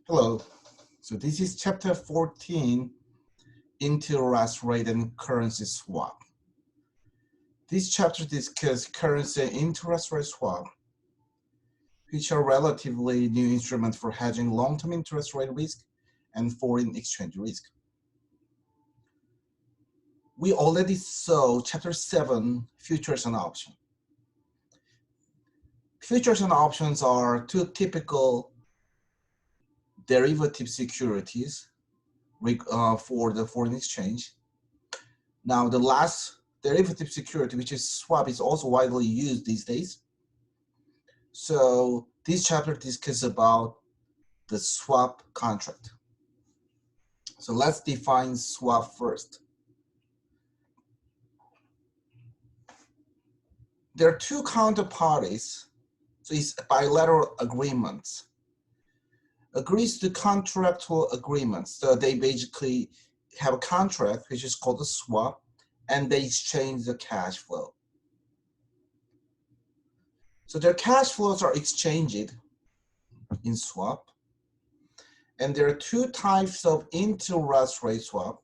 Hello. So this is chapter 14, interest rate and currency swap. This chapter discusses currency and interest rate swap, which are relatively new instruments for hedging long-term interest rate risk and foreign exchange risk. We already saw chapter 7, futures and options. Futures and options are two typical derivative securities for the foreign exchange. Now, the last derivative security, which is swap, is also widely used these days. So this chapter discusses about the swap contract. So let's define swap first. There are two counterparties, so it's bilateral agreements. Agrees to contractual agreements. So they basically have a contract, which is called a swap, and they exchange the cash flow. So their cash flows are exchanged in swap. And there are two types of interest rate swap.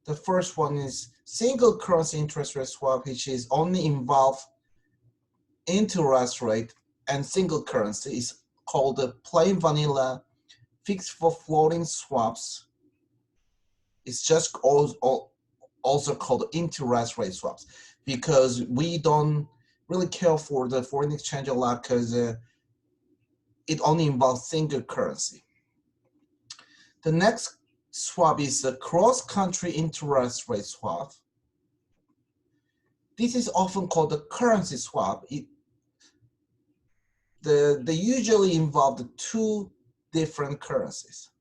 The first one is single currency interest rate swap, which is only involve interest rate and single currency. Is called the plain vanilla fixed for floating swaps. It's just also called interest rate swaps because we don't really care for the foreign exchange a lot because it only involves single currency. The next swap is a cross-country interest rate swap. This is often called the currency swap. They usually involve the two different currencies.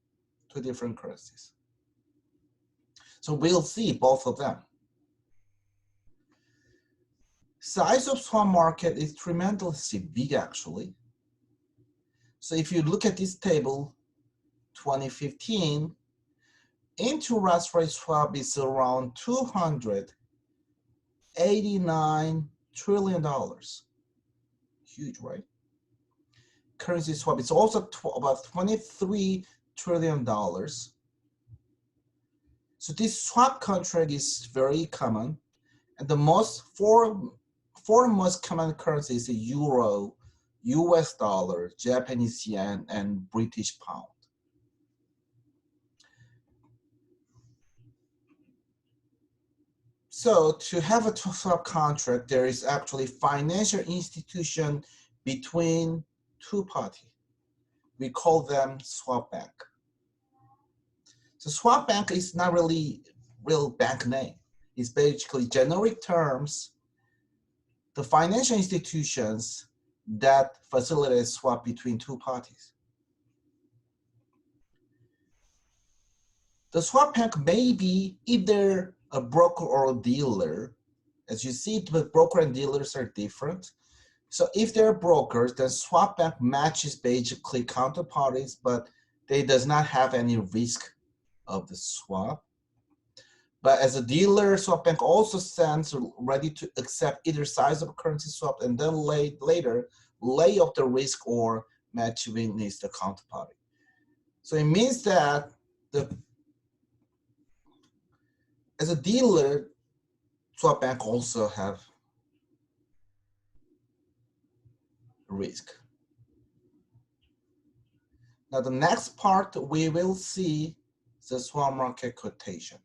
So we'll see both of them. Size of swap market is tremendously big actually. So if you look at this table, 2015, interest rate swap is around $289 trillion. Huge, right? Currency swap is also about $23 trillion. So this swap contract is very common. And the four most common currencies are euro, US dollar, Japanese yen, and British pound. So to have a swap contract, there is actually financial institution between two parties. We call them swap bank. So swap bank is not really real bank name. It's basically generic terms, the financial institutions that facilitate swap between two parties. The swap bank may be either a broker or a dealer. As you see, the broker and dealers are different. So if they're brokers, then swap bank matches basically counterparties, but they does not have any risk of the swap. But as a dealer, swap bank also stands ready to accept either size of a currency swap and then later lay off the risk or match win is the counterparty. So it means that as a dealer, swap bank also have risk. Now the next part we will see the swap market quotation.